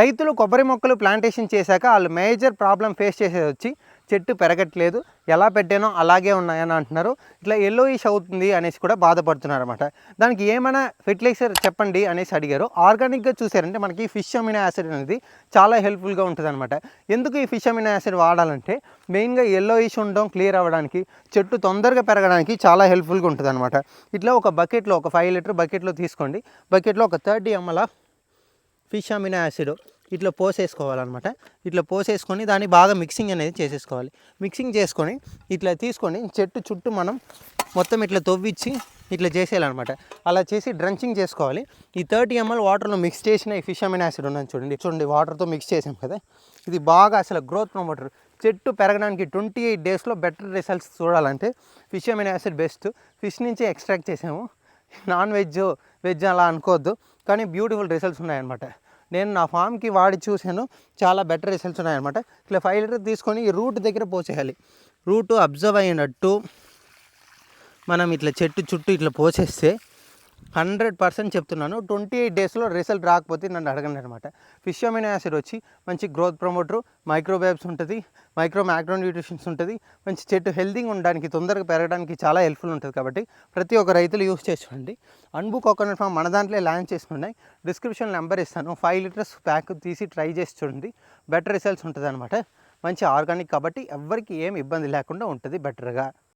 రైతులు కొబ్బరి మొక్కలు ప్లాంటేషన్ చేశాక వాళ్ళు మేజర్ ప్రాబ్లం ఫేస్ చేసేది వచ్చి చెట్టు పెరగట్లేదు, ఎలా పెట్టానో అలాగే ఉన్నాయని అంటున్నారు. ఇట్లా ఎల్లోయిష్ అవుతుంది అనేసి కూడా బాధపడుతున్నారు అనమాట. దానికి ఏమైనా ఫెర్టిలైజర్ చెప్పండి అనేసి అడిగారు. ఆర్గానిక్గా చూసారంటే మనకి ఫిష్ అమినో యాసిడ్ అనేది చాలా హెల్ప్ఫుల్గా ఉంటుంది అనమాట. ఎందుకు ఈ ఫిష్ అమినో యాసిడ్ వాడాలంటే మెయిన్గా ఎల్లోయిష్ ఉండడం క్లియర్ అవ్వడానికి, చెట్టు తొందరగా పెరగడానికి చాలా హెల్ప్ఫుల్గా ఉంటుంది అనమాట. ఇట్లా ఒక బకెట్లో, ఒక 5 లీటర్ బకెట్లో తీసుకోండి. బకెట్లో ఒక 30 ml ఫిష్ అమినో యాసిడ్ ఇట్లా పోసేసుకోవాలన్నమాట. ఇట్లా పోసేసుకొని దాన్ని బాగా మిక్సింగ్ అనేది చేసేసుకోవాలి. మిక్సింగ్ చేసుకొని ఇట్లా తీసుకొని చెట్టు చుట్టూ మనం మొత్తం ఇట్లా తవ్విచ్చి ఇట్లా చేసేయాలన్నమాట. అలా చేసి డ్రంచింగ్ చేసుకోవాలి. ఈ 30 ml వాటర్లో మిక్స్ చేసిన ఈ ఫిష్ అమినో యాసిడ్ ఉన్నది చూడండి వాటర్తో మిక్స్ చేసాం కదా, ఇది బాగా అసలు గ్రోత్ ప్రమోటర్. చెట్టు పెరగడానికి 28 డేస్లో బెటర్ రిజల్ట్స్ చూడాలంటే fish amino acid best. Fish నుంచి ఎక్స్ట్రాక్ట్ చేసాము, నాన్ వెజ్ అలా అనుకోవద్దు, కానీ బ్యూటిఫుల్ రిజల్ట్స్ ఉన్నాయన్నమాట. నేను నా ఫామ్కి వాడి చూశాను, చాలా బెటర్ రిజల్ట్స్ ఉన్నాయన్నమాట. ఇట్లా 5 లీటర్ తీసుకొని ఈ రూట్ దగ్గర పోసేయాలి. రూటు అబ్జర్వ్ అయినట్టు మనం ఇట్లా చెట్టు చుట్టూ ఇట్లా పోసేస్తే 100% చెప్తున్నాను, 28 డేస్లో రిజల్ట్ రాకపోతే నన్ను అడగండి అనమాట. ఫిష్ అమినో యాసిడ్ వచ్చి మంచి గ్రోత్ ప్రమోటరు, మైక్రోవేబ్స్ ఉంటుంది, మైక్రోన్యూట్రిషన్స్ ఉంటుంది, మంచి చెట్టు హెల్తీగా ఉండడానికి, తొందరగా పెరగడానికి చాలా హెల్ప్ఫుల్ ఉంటుంది. కాబట్టి ప్రతి ఒక్క రైతులు యూస్ చేసుకోండి. అన్బు కోకోనట్ ఫామ్ మన దాంట్లో లాంచ్ చేసుకున్నాయి. డిస్క్రిప్షన్ నెంబర్ ఇస్తాను, 5 లీటర్స్ ప్యాక్ తీసి ట్రై చేసి చూడండి, బెటర్ రిజల్ట్స్ ఉంటుంది అనమాట. మంచి ఆర్గానిక్ కాబట్టి ఎవరికి ఏం ఇబ్బంది లేకుండా ఉంటుంది బెటర్గా.